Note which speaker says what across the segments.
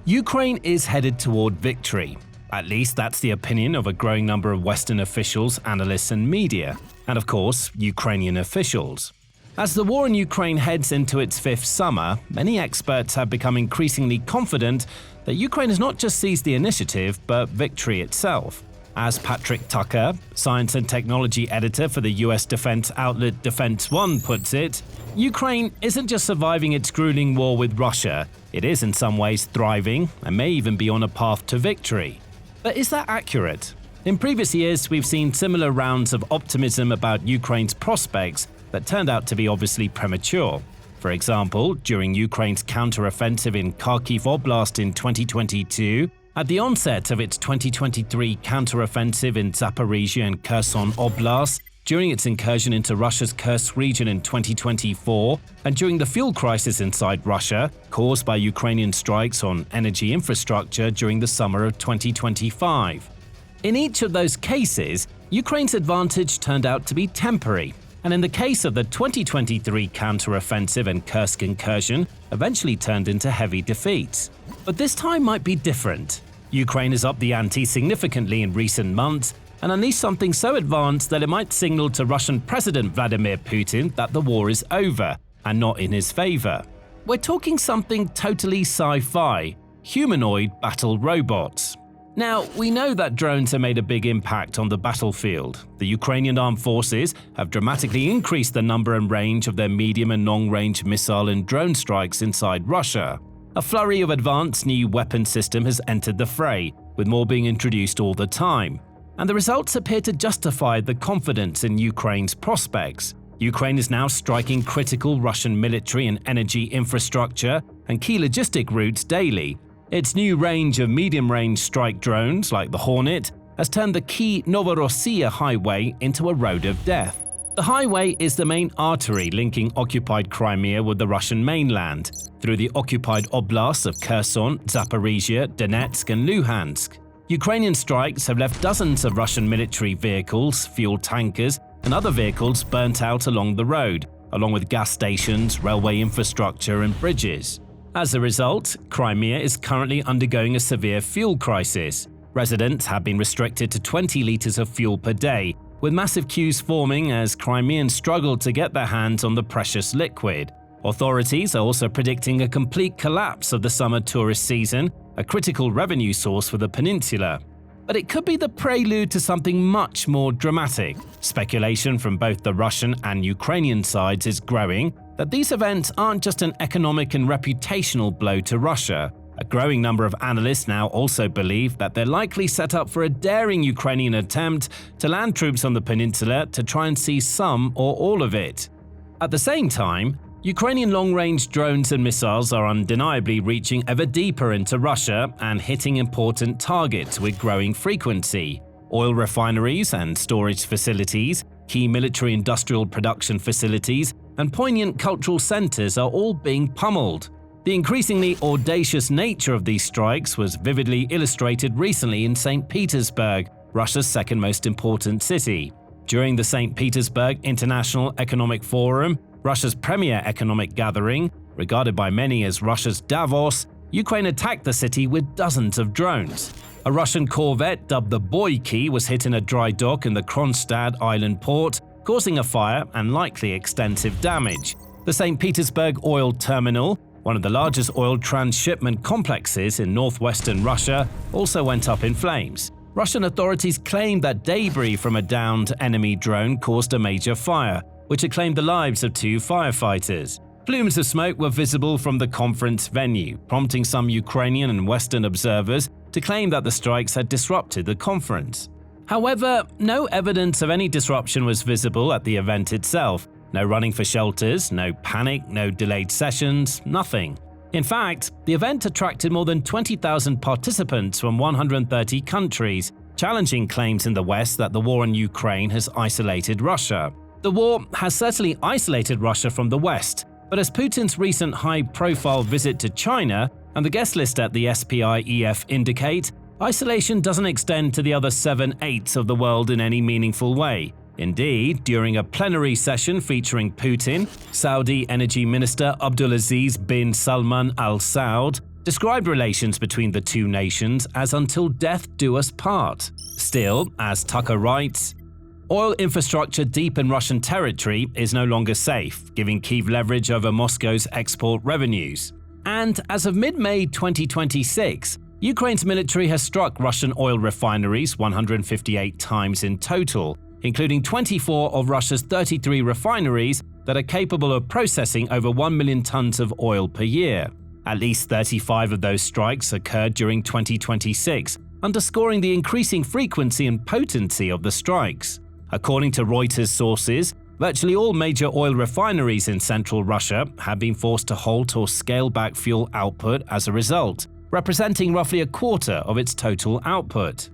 Speaker 1: Ukraine is headed toward victory. At least that's the opinion of a growing number of Western officials, analysts and media, and of course, Ukrainian officials. As the war in Ukraine heads into its fifth summer, many experts have become increasingly confident that Ukraine has not just seized the initiative, but victory itself. As Patrick Tucker, science and technology editor for the US defense outlet Defense One, puts it, Ukraine isn't just surviving its grueling war with Russia, it is in some ways thriving and may even be on a path to victory. But is that accurate? In previous years, we've seen similar rounds of optimism about Ukraine's prospects that turned out to be obviously premature. For example, during Ukraine's counter-offensive in Kyiv Oblast in 2022, at the onset of its 2023 counter-offensive in Zaporizhia and Kherson Oblast, during its incursion into Russia's Kursk region in 2024, and during the fuel crisis inside Russia, caused by Ukrainian strikes on energy infrastructure during the summer of 2025. In each of those cases, Ukraine's advantage turned out to be temporary, and in the case of the 2023 counter-offensive and Kursk incursion, eventually turned into heavy defeats. But this time might be different. Ukraine has upped the ante significantly in recent months and unleashed something so advanced that it might signal to Russian President Vladimir Putin that the war is over and not in his favor. We're talking something totally sci-fi: humanoid battle robots. Now, we know that drones have made a big impact on the battlefield. The Ukrainian armed forces have dramatically increased the number and range of their medium and long-range missile and drone strikes inside Russia. A flurry of advanced new weapon system has entered the fray, with more being introduced all the time. And the results appear to justify the confidence in Ukraine's prospects. Ukraine is now striking critical Russian military and energy infrastructure and key logistic routes daily. Its new range of medium-range strike drones, like the Hornet, has turned the key Novorossiya highway into a road of death. The highway is the main artery linking occupied Crimea with the Russian mainland, through the occupied oblasts of Kherson, Zaporizhia, Donetsk and Luhansk. Ukrainian strikes have left dozens of Russian military vehicles, fuel tankers and other vehicles burnt out along the road, along with gas stations, railway infrastructure and bridges. As a result, Crimea is currently undergoing a severe fuel crisis. Residents have been restricted to 20 liters of fuel per day, with massive queues forming as Crimeans struggle to get their hands on the precious liquid. Authorities are also predicting a complete collapse of the summer tourist season, a critical revenue source for the peninsula. But it could be the prelude to something much more dramatic. Speculation from both the Russian and Ukrainian sides is growing that these events aren't just an economic and reputational blow to Russia. A growing number of analysts now also believe that they're likely set up for a daring Ukrainian attempt to land troops on the peninsula to try and seize some or all of it. At the same time, Ukrainian long-range drones and missiles are undeniably reaching ever deeper into Russia and hitting important targets with growing frequency. Oil refineries and storage facilities, key military industrial production facilities, and poignant cultural centers are all being pummeled. The increasingly audacious nature of these strikes was vividly illustrated recently in St. Petersburg, Russia's second most important city. During the St. Petersburg International Economic Forum, Russia's premier economic gathering, regarded by many as Russia's Davos, Ukraine attacked the city with dozens of drones. A Russian corvette dubbed the Boyki was hit in a dry dock in the Kronstadt island port, causing a fire and likely extensive damage. The St. Petersburg oil terminal, one of the largest oil transshipment complexes in northwestern Russia, also went up in flames. Russian authorities claimed that debris from a downed enemy drone caused a major fire, which had claimed the lives of 2 firefighters. Plumes of smoke were visible from the conference venue, prompting some Ukrainian and Western observers to claim that the strikes had disrupted the conference. However, no evidence of any disruption was visible at the event itself. No running for shelters, no panic, no delayed sessions, nothing. In fact, the event attracted more than 20,000 participants from 130 countries, challenging claims in the West that the war in Ukraine has isolated Russia. The war has certainly isolated Russia from the West, but as Putin's recent high-profile visit to China and the guest list at the SPIEF indicate, isolation doesn't extend to the other 7/8 of the world in any meaningful way. Indeed, during a plenary session featuring Putin, Saudi Energy Minister Abdulaziz bin Salman Al Saud described relations between the two nations as until death do us part. Still, as Tucker writes, oil infrastructure deep in Russian territory is no longer safe, giving Kyiv leverage over Moscow's export revenues. And as of mid-May 2026, Ukraine's military has struck Russian oil refineries 158 times in total, including 24 of Russia's 33 refineries that are capable of processing over 1 million tons of oil per year. At least 35 of those strikes occurred during 2026, underscoring the increasing frequency and potency of the strikes. According to Reuters sources, virtually all major oil refineries in central Russia have been forced to halt or scale back fuel output as a result, representing roughly a quarter of its total output.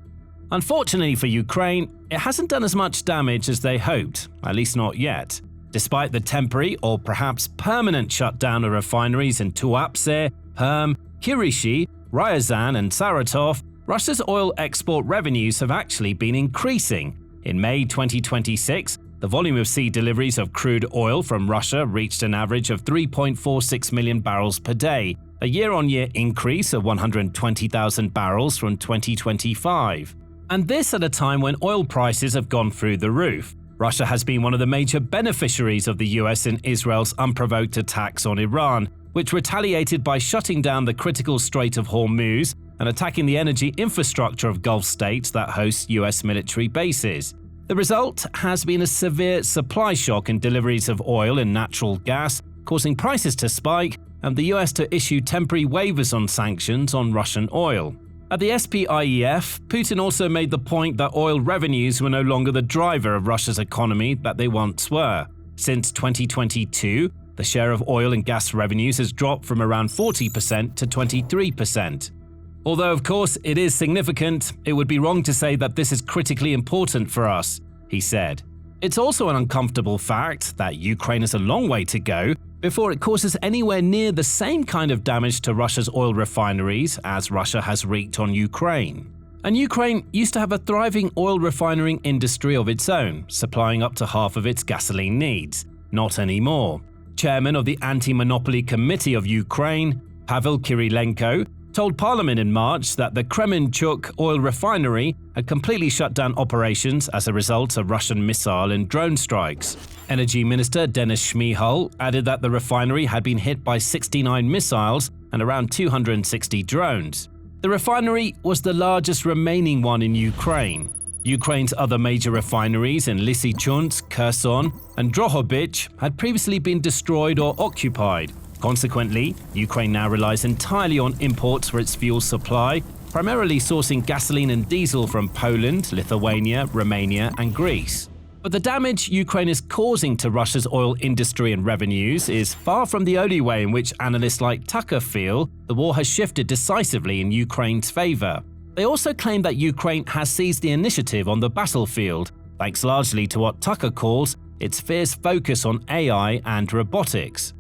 Speaker 1: Unfortunately for Ukraine, it hasn't done as much damage as they hoped, at least not yet. Despite the temporary or perhaps permanent shutdown of refineries in Tuapse, Perm, Kirishi, Ryazan and Saratov, Russia's oil export revenues have actually been increasing. In May 2026, the volume of sea deliveries of crude oil from Russia reached an average of 3.46 million barrels per day, a year-on-year increase of 120,000 barrels from 2025. And this at a time when oil prices have gone through the roof. Russia has been one of the major beneficiaries of the US and Israel's unprovoked attacks on Iran, which retaliated by shutting down the critical Strait of Hormuz and attacking the energy infrastructure of Gulf states that host US military bases. The result has been a severe supply shock in deliveries of oil and natural gas, causing prices to spike and the US to issue temporary waivers on sanctions on Russian oil. At the SPIEF, Putin also made the point that oil revenues were no longer the driver of Russia's economy that they once were. Since 2022, the share of oil and gas revenues has dropped from around 40% to 23%. Although, of course, it is significant, it would be wrong to say that this is critically important for us, he said. It's also an uncomfortable fact that Ukraine has a long way to go before it causes anywhere near the same kind of damage to Russia's oil refineries as Russia has wreaked on Ukraine. And Ukraine used to have a thriving oil refining industry of its own, supplying up to half of its gasoline needs. Not anymore. Chairman of the Anti-Monopoly Committee of Ukraine, Pavel Kirilenko, told Parliament in March that the Kremenchuk oil refinery had completely shut down operations as a result of Russian missile and drone strikes. Energy Minister Denis Shmyhal added that the refinery had been hit by 69 missiles and around 260 drones. The refinery was the largest remaining one in Ukraine. Ukraine's other major refineries in Lysychansk, Kherson, and Drohobych had previously been destroyed or occupied. Consequently, Ukraine now relies entirely on imports for its fuel supply, primarily sourcing gasoline and diesel from Poland, Lithuania, Romania, and Greece. But the damage Ukraine is causing to Russia's oil industry and revenues is far from the only way in which analysts like Tucker feel the war has shifted decisively in Ukraine's favor. They also claim that Ukraine has seized the initiative on the battlefield, thanks largely to what Tucker calls its fierce focus on AI and robotics.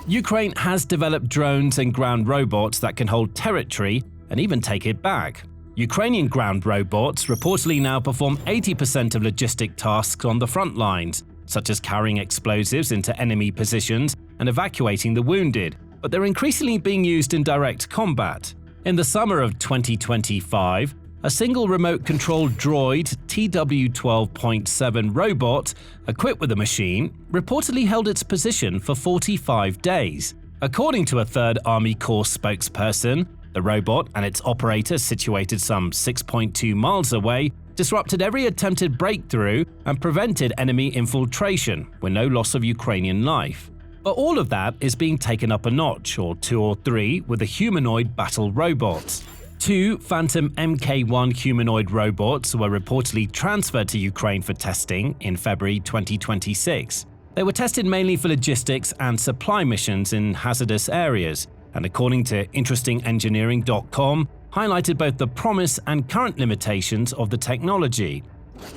Speaker 1: Ukraine has developed drones and ground robots that can hold territory and even take it back. Ukrainian ground robots reportedly now perform 80% of logistic tasks on the front lines, such as carrying explosives into enemy positions and evacuating the wounded, but they're increasingly being used in direct combat. In the summer of 2025, a single remote-controlled droid TW-12.7 robot, equipped with a machine, reportedly held its position for 45 days. According to a 3rd Army Corps spokesperson, the robot and its operator, situated some 6.2 miles away, disrupted every attempted breakthrough and prevented enemy infiltration, with no loss of Ukrainian life. But all of that is being taken up a notch, or 2 or 3, with the humanoid battle robots. 2 Phantom Mk1 humanoid robots were reportedly transferred to Ukraine for testing in February 2026. They were tested mainly for logistics and supply missions in hazardous areas, and according to InterestingEngineering.com, highlighted both the promise and current limitations of the technology.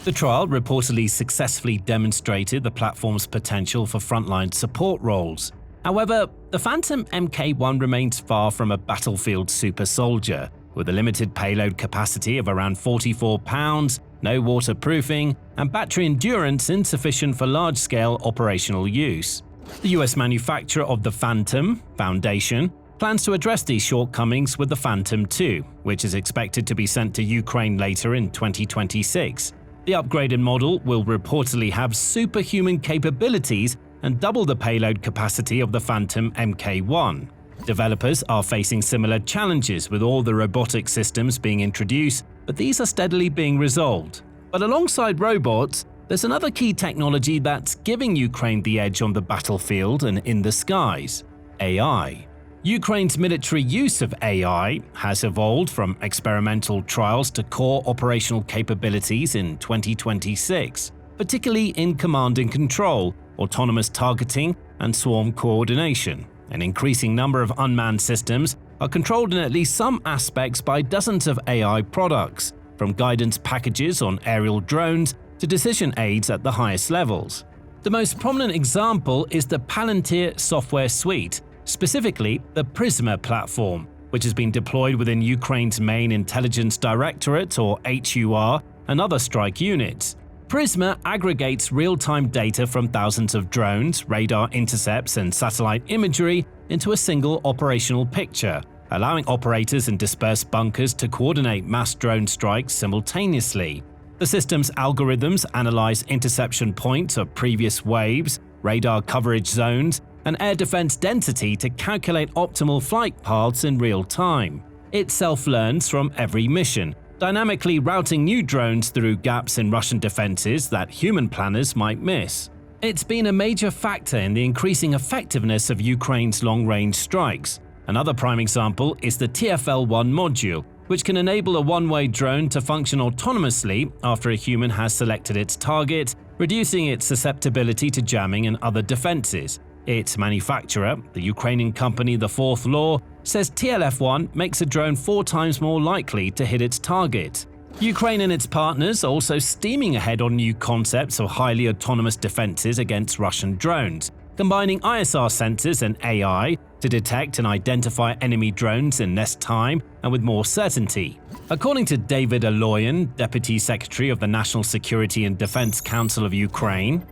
Speaker 1: The trial reportedly successfully demonstrated the platform's potential for frontline support roles. However, the Phantom Mk1 remains far from a battlefield super soldier, with a limited payload capacity of around 44 pounds, no waterproofing, and battery endurance insufficient for large-scale operational use. The US manufacturer of the Phantom, Foundation, plans to address these shortcomings with the Phantom II, which is expected to be sent to Ukraine later in 2026. The upgraded model will reportedly have superhuman capabilities and double the payload capacity of the Phantom Mk1. Developers are facing similar challenges with all the robotic systems being introduced, but these are steadily being resolved. But alongside robots, there's another key technology that's giving Ukraine the edge on the battlefield and in the skies: AI. Ukraine's military use of AI has evolved from experimental trials to core operational capabilities in 2026, particularly in command and control, autonomous targeting, and swarm coordination. An increasing number of unmanned systems are controlled in at least some aspects by dozens of AI products, from guidance packages on aerial drones to decision aids at the highest levels. The most prominent example is the Palantir software suite, specifically the Prisma platform, which has been deployed within Ukraine's main intelligence directorate, or HUR, and other strike units. Prisma aggregates real-time data from thousands of drones, radar intercepts, and satellite imagery into a single operational picture, allowing operators in dispersed bunkers to coordinate mass drone strikes simultaneously. The system's algorithms analyze interception points of previous waves, radar coverage zones, and air defense density to calculate optimal flight paths in real time. It self-learns from every mission, dynamically routing new drones through gaps in Russian defenses that human planners might miss. It's been a major factor in the increasing effectiveness of Ukraine's long-range strikes. Another prime example is the TFL-1 module, which can enable a one-way drone to function autonomously after a human has selected its target, reducing its susceptibility to jamming and other defenses. Its manufacturer, the Ukrainian company The Fourth Law, says TLF-1 makes a drone 4 times more likely to hit its target. Ukraine and its partners are also steaming ahead on new concepts of highly autonomous defenses against Russian drones, combining ISR sensors and AI to detect and identify enemy drones in less time and with more certainty. According to David Aloyan, Deputy Secretary of the National Security and Defense Council of Ukraine,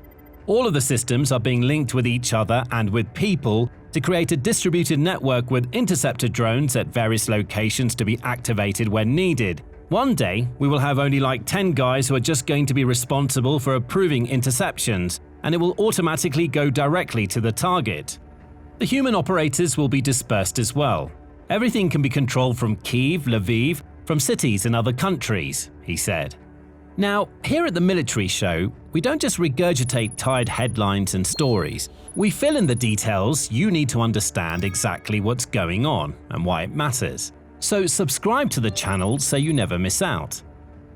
Speaker 1: all of the systems are being linked with each other and with people to create a distributed network with interceptor drones at various locations to be activated when needed. One day, we will have only like 10 guys who are just going to be responsible for approving interceptions, and it will automatically go directly to the target. The human operators will be dispersed as well. Everything can be controlled from Kyiv, Lviv, from cities in other countries, he said. Now, here at the Military Show, we don't just regurgitate tired headlines and stories. We fill in the details you need to understand exactly what's going on and why it matters. So subscribe to the channel so you never miss out.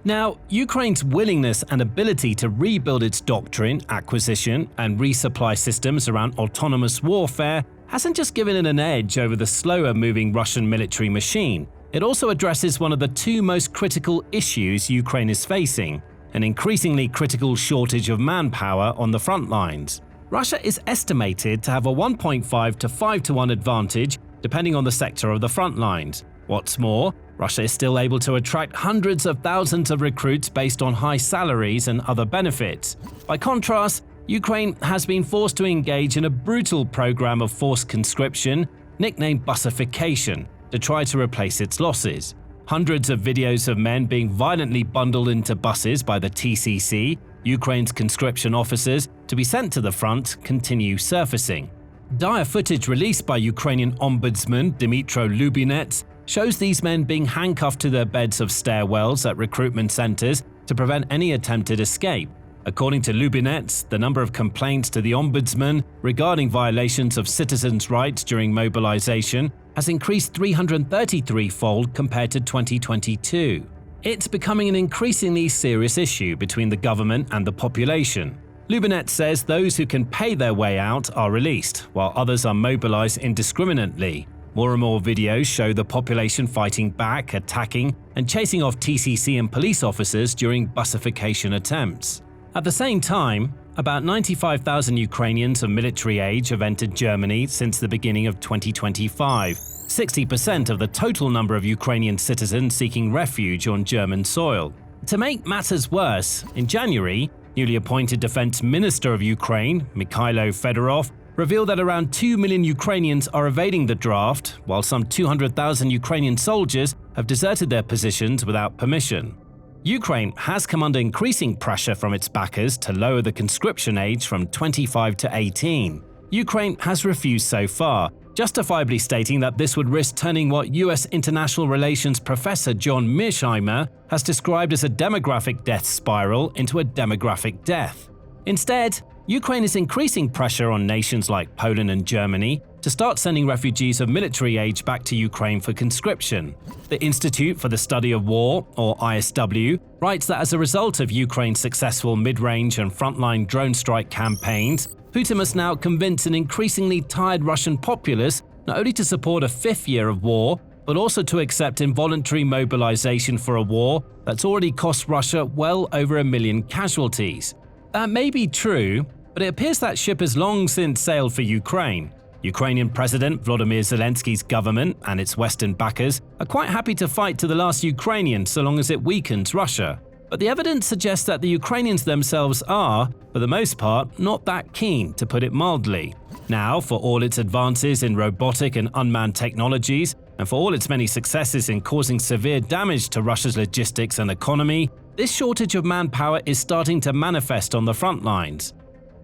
Speaker 1: Now, Ukraine's willingness and ability to rebuild its doctrine, acquisition, and resupply systems around autonomous warfare hasn't just given it an edge over the slower-moving Russian military machine. It also addresses one of the 2 most critical issues Ukraine is facing: an increasingly critical shortage of manpower on the front lines. Russia is estimated to have a 1.5 to 5 to 1 advantage depending on the sector of the front lines. What's more, Russia is still able to attract hundreds of thousands of recruits based on high salaries and other benefits. By contrast, Ukraine has been forced to engage in a brutal program of forced conscription, nicknamed bussification, to try to replace its losses. Hundreds of videos of men being violently bundled into buses by the TCC, Ukraine's conscription officers, to be sent to the front continue surfacing. Dire footage released by Ukrainian Ombudsman Dmytro Lubinets shows these men being handcuffed to their beds of stairwells at recruitment centers to prevent any attempted escape. According to Lubinets, the number of complaints to the Ombudsman regarding violations of citizens' rights during mobilization has increased 333-fold compared to 2022. It's becoming an increasingly serious issue between the government and the population. Lubinets says those who can pay their way out are released, while others are mobilized indiscriminately. More and more videos show the population fighting back, attacking, and chasing off TCC and police officers during bussification attempts. At the same time, about 95,000 Ukrainians of military age have entered Germany since the beginning of 2025, 60% of the total number of Ukrainian citizens seeking refuge on German soil. To make matters worse, in January, newly appointed Defense Minister of Ukraine, Mikhailo Fedorov, reveal that around 2 million Ukrainians are evading the draft, while some 200,000 Ukrainian soldiers have deserted their positions without permission. Ukraine has come under increasing pressure from its backers to lower the conscription age from 25 to 18. Ukraine has refused so far, justifiably stating that this would risk turning what US international relations professor John Mearsheimer has described as a demographic death spiral into a demographic death. Instead, Ukraine is increasing pressure on nations like Poland and Germany to start sending refugees of military age back to Ukraine for conscription. The Institute for the Study of War, or ISW, writes that as a result of Ukraine's successful mid-range and frontline drone strike campaigns, Putin must now convince an increasingly tired Russian populace not only to support a fifth year of war, but also to accept involuntary mobilization for a war that's already cost Russia well over 1 million casualties. That may be true, but it appears that ship has long since sailed for Ukraine. Ukrainian President Volodymyr Zelensky's government and its Western backers are quite happy to fight to the last Ukrainian so long as it weakens Russia. But the evidence suggests that the Ukrainians themselves are, for the most part, not that keen, to put it mildly. Now, for all its advances in robotic and unmanned technologies, and for all its many successes in causing severe damage to Russia's logistics and economy, this shortage of manpower is starting to manifest on the front lines.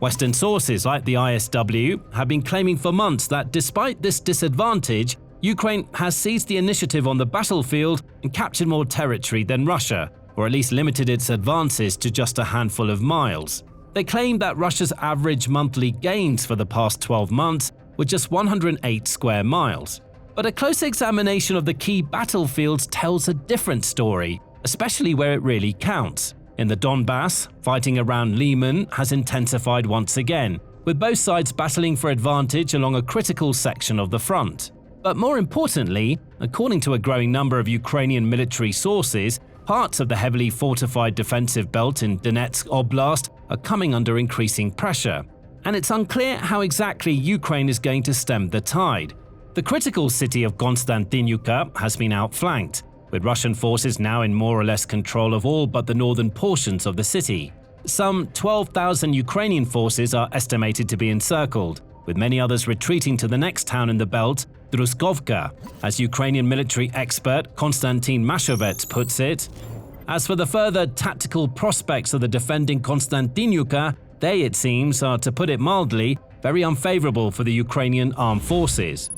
Speaker 1: Western sources like the ISW have been claiming for months that despite this disadvantage, Ukraine has seized the initiative on the battlefield and captured more territory than Russia, or at least limited its advances to just a handful of miles. They claim that Russia's average monthly gains for the past 12 months were just 108 square miles. But a close examination of the key battlefields tells a different story, especially where it really counts. In the Donbas, fighting around Lyman has intensified once again, with both sides battling for advantage along a critical section of the front. But more importantly, according to a growing number of Ukrainian military sources, parts of the heavily fortified defensive belt in Donetsk Oblast are coming under increasing pressure, and it's unclear how exactly Ukraine is going to stem the tide. The critical city of Konstantinyivka has been outflanked, with Russian forces now in more or less control of all but the northern portions of the city. Some 12,000 Ukrainian forces are estimated to be encircled, with many others retreating to the next town in the belt, Druskovka, as Ukrainian military expert Konstantin Mashovets puts it. As for the further tactical prospects of the defending Konstantinyivka, they, it seems, are, to put it mildly, very unfavorable for the Ukrainian armed forces.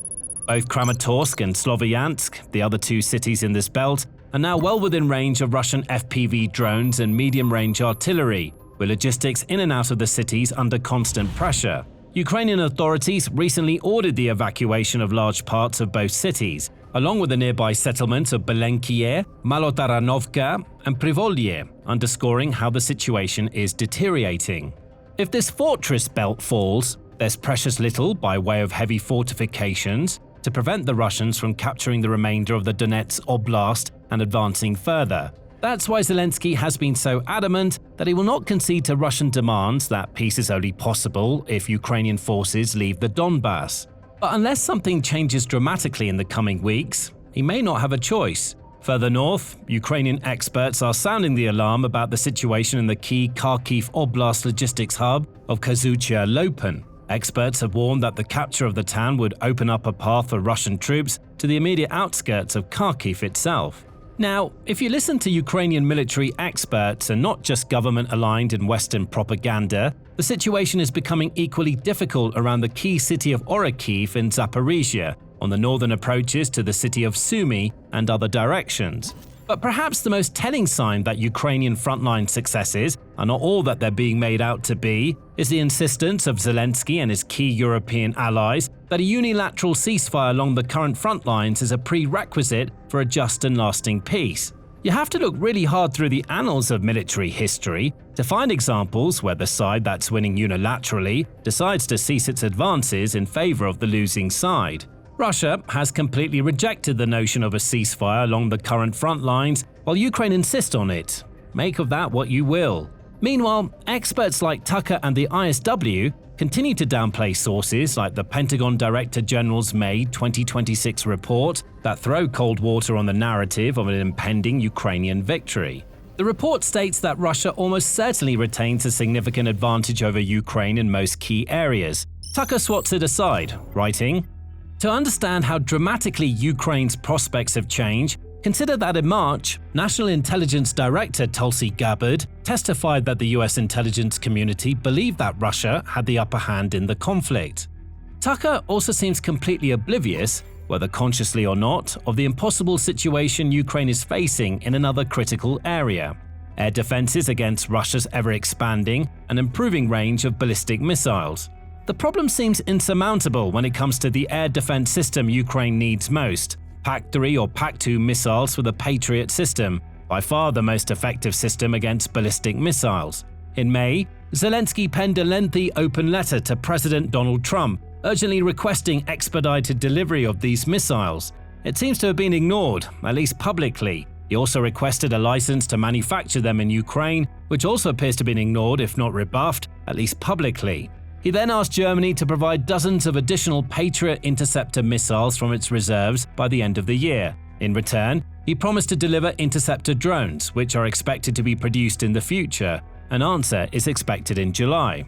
Speaker 1: Both Kramatorsk and Sloviansk, the other two cities in this belt, are now well within range of Russian FPV drones and medium-range artillery, with logistics in and out of the cities under constant pressure. Ukrainian authorities recently ordered the evacuation of large parts of both cities, along with the nearby settlements of Belenkie, Malotaranovka, and Privolye, underscoring how the situation is deteriorating. If this fortress belt falls, there's precious little by way of heavy fortifications to prevent the Russians from capturing the remainder of the Donetsk Oblast and advancing further. That's why Zelensky has been so adamant that he will not concede to Russian demands that peace is only possible if Ukrainian forces leave the Donbas. But unless something changes dramatically in the coming weeks, he may not have a choice. Further north, Ukrainian experts are sounding the alarm about the situation in the key Kharkiv Oblast logistics hub of Kazucha-Lopan. Experts have warned that the capture of the town would open up a path for Russian troops to the immediate outskirts of Kharkiv itself. Now, if you listen to Ukrainian military experts and not just government-aligned and Western propaganda, the situation is becoming equally difficult around the key city of Orikhiv in Zaporizhia, on the northern approaches to the city of Sumy and other directions. But perhaps the most telling sign that Ukrainian frontline successes are not all that they're being made out to be is the insistence of Zelensky and his key European allies that a unilateral ceasefire along the current front lines is a prerequisite for a just and lasting peace. You have to look really hard through the annals of military history to find examples where the side that's winning unilaterally decides to cease its advances in favor of the losing side. Russia has completely rejected the notion of a ceasefire along the current front lines, while Ukraine insists on it. Make of that what you will. Meanwhile, experts like Tucker and the ISW continue to downplay sources like the Pentagon Director General's May 2026 report that throw cold water on the narrative of an impending Ukrainian victory. The report states that Russia almost certainly retains a significant advantage over Ukraine in most key areas, Tucker swats it aside, writing, "To understand how dramatically Ukraine's prospects have changed, consider that in March, National Intelligence Director Tulsi Gabbard testified that the US intelligence community believed that Russia had the upper hand in the conflict." Tucker also seems completely oblivious, whether consciously or not, of the impossible situation Ukraine is facing in another critical area: air defenses against Russia's ever-expanding and improving range of ballistic missiles. The problem seems insurmountable when it comes to the air defense system Ukraine needs most: PAC-3 or PAC-2 missiles with a Patriot system, by far the most effective system against ballistic missiles. In May, Zelensky penned a lengthy open letter to President Donald Trump, urgently requesting expedited delivery of these missiles. It seems to have been ignored, at least publicly. He also requested a license to manufacture them in Ukraine, which also appears to have been ignored if not rebuffed, at least publicly. He then asked Germany to provide dozens of additional Patriot interceptor missiles from its reserves by the end of the year. In return, he promised to deliver interceptor drones, which are expected to be produced in the future. An answer is expected in July.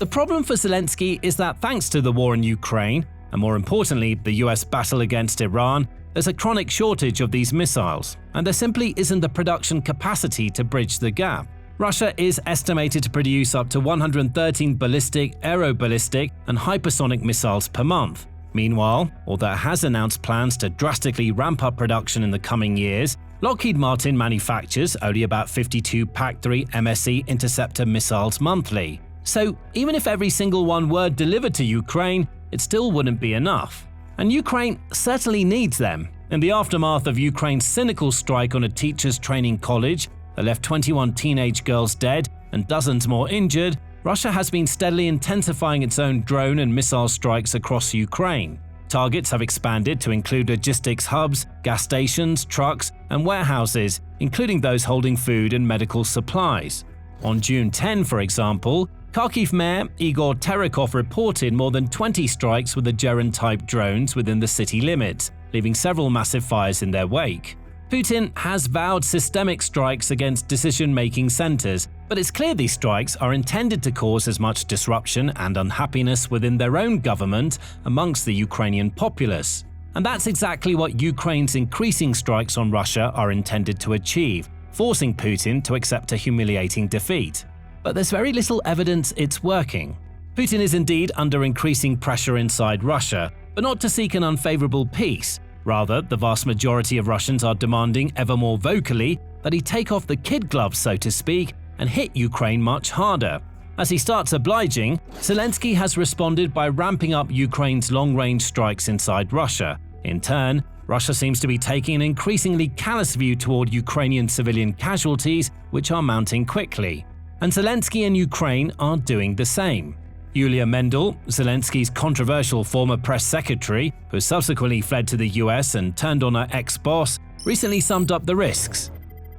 Speaker 1: The problem for Zelensky is that thanks to the war in Ukraine, and more importantly, the US battle against Iran, there's a chronic shortage of these missiles, and there simply isn't the production capacity to bridge the gap. Russia is estimated to produce up to 113 ballistic, aeroballistic, and hypersonic missiles per month. Meanwhile, although it has announced plans to drastically ramp up production in the coming years, Lockheed Martin manufactures only about 52 PAC-3 MSE interceptor missiles monthly. So even if every single one were delivered to Ukraine, it still wouldn't be enough. And Ukraine certainly needs them. In the aftermath of Ukraine's cynical strike on a teachers' training college that left 21 teenage girls dead and dozens more injured, Russia has been steadily intensifying its own drone and missile strikes across Ukraine. Targets have expanded to include logistics hubs, gas stations, trucks, and warehouses, including those holding food and medical supplies. On June 10, for example, Kyiv Mayor Igor Terekov reported more than 20 strikes with the Geran-type drones within the city limits, leaving several massive fires in their wake. Putin has vowed systemic strikes against decision-making centers, but it's clear these strikes are intended to cause as much disruption and unhappiness within their own government amongst the Ukrainian populace. And that's exactly what Ukraine's increasing strikes on Russia are intended to achieve, forcing Putin to accept a humiliating defeat. But there's very little evidence it's working. Putin is indeed under increasing pressure inside Russia, but not to seek an unfavorable peace. Rather, the vast majority of Russians are demanding ever more vocally that he take off the kid gloves, so to speak, and hit Ukraine much harder. As he starts obliging, Zelensky has responded by ramping up Ukraine's long-range strikes inside Russia. In turn, Russia seems to be taking an increasingly callous view toward Ukrainian civilian casualties, which are mounting quickly. And Zelensky and Ukraine are doing the same. Yulia Mendel, Zelensky's controversial former press secretary, who subsequently fled to the US and turned on her ex-boss, recently summed up the risks.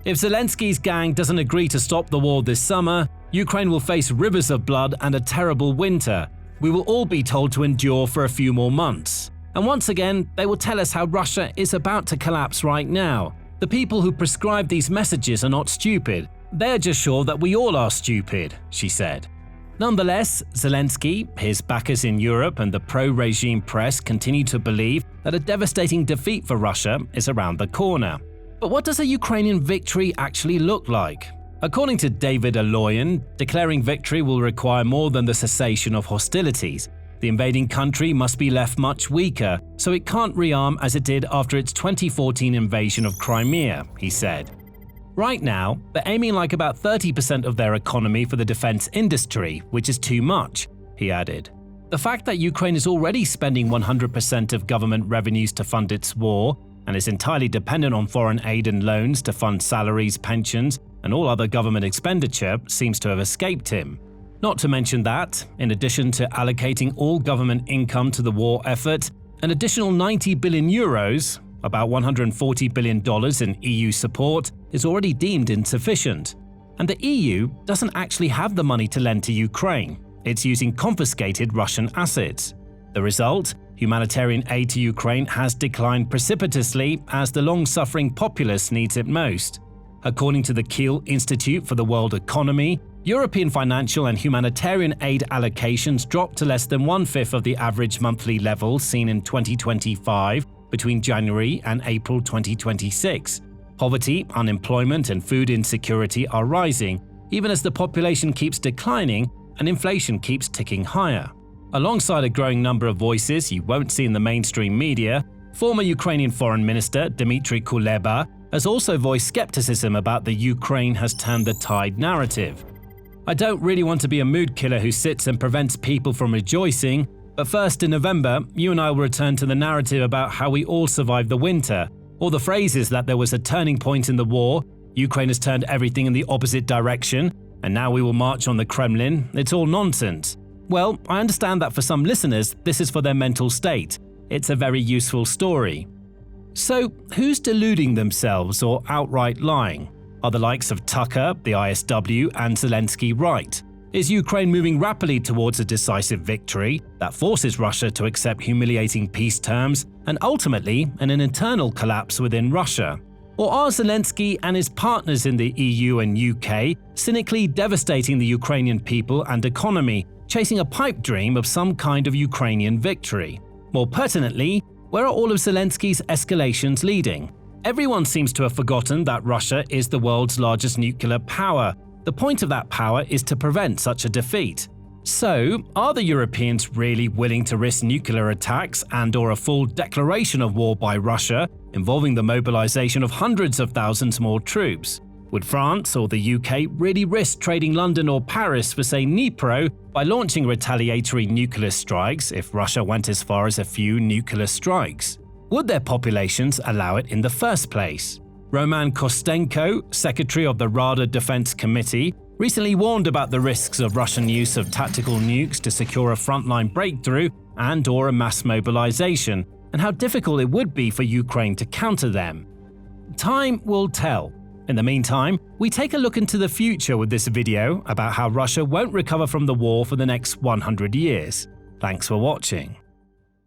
Speaker 1: If Zelensky's gang doesn't agree to stop the war this summer, Ukraine will face rivers of blood and a terrible winter. We will all be told to endure for a few more months. And once again, they will tell us how Russia is about to collapse right now. The people who prescribe these messages are not stupid. They're just sure that we all are stupid, she said. Nonetheless, Zelensky, his backers in Europe, and the pro-regime press continue to believe that a devastating defeat for Russia is around the corner. But what does a Ukrainian victory actually look like? According to David Aloyan, declaring victory will require more than the cessation of hostilities. The invading country must be left much weaker, so it can't rearm as it did after its 2014 invasion of Crimea, he said. Right now, they're aiming like about 30% of their economy for the defense industry, which is too much, he added. The fact that Ukraine is already spending 100% of government revenues to fund its war and is entirely dependent on foreign aid and loans to fund salaries, pensions, and all other government expenditure seems to have escaped him. Not to mention that, in addition to allocating all government income to the war effort, an additional 90 billion euros, about $140 billion in EU support, is already deemed insufficient. And the EU doesn't actually have the money to lend to Ukraine. It's using confiscated Russian assets. The result? Humanitarian aid to Ukraine has declined precipitously as the long-suffering populace needs it most. According to the Kiel Institute for the World Economy, European financial and humanitarian aid allocations dropped to less than 1/5 of the average monthly level seen in 2025 between January and April 2026. Poverty, unemployment, and food insecurity are rising, even as the population keeps declining and inflation keeps ticking higher. Alongside a growing number of voices you won't see in the mainstream media, former Ukrainian Foreign Minister Dmytro Kuleba has also voiced skepticism about the Ukraine has turned the tide narrative. I don't really want to be a mood killer who sits and prevents people from rejoicing, but first in November, you and I will return to the narrative about how we all survived the winter, or the phrases that there was a turning point in the war, Ukraine has turned everything in the opposite direction, and now we will march on the Kremlin. It's all nonsense. Well, I understand that for some listeners, this is for their mental state. It's a very useful story. So, who's deluding themselves or outright lying? Are the likes of Tucker, the ISW, and Zelensky right? Is Ukraine moving rapidly towards a decisive victory that forces Russia to accept humiliating peace terms and ultimately an internal collapse within Russia? Or are Zelensky and his partners in the EU and UK cynically devastating the Ukrainian people and economy, chasing a pipe dream of some kind of Ukrainian victory? More pertinently, where are all of Zelensky's escalations leading? Everyone seems to have forgotten that Russia is the world's largest nuclear power. The point of that power is to prevent such a defeat. So, are the Europeans really willing to risk nuclear attacks and/or a full declaration of war by Russia, involving the mobilization of hundreds of thousands more troops? Would France or the UK really risk trading London or Paris for, say, Dnipro by launching retaliatory nuclear strikes if Russia went as far as a few nuclear strikes? Would their populations allow it in the first place? Roman Kostenko, secretary of the Rada Defense Committee, recently warned about the risks of Russian use of tactical nukes to secure a frontline breakthrough and/or a mass mobilization, and how difficult it would be for Ukraine to counter them. Time will tell. In the meantime, we take a look into the future with this video about how Russia won't recover from the war for the next 100 years. Thanks for watching.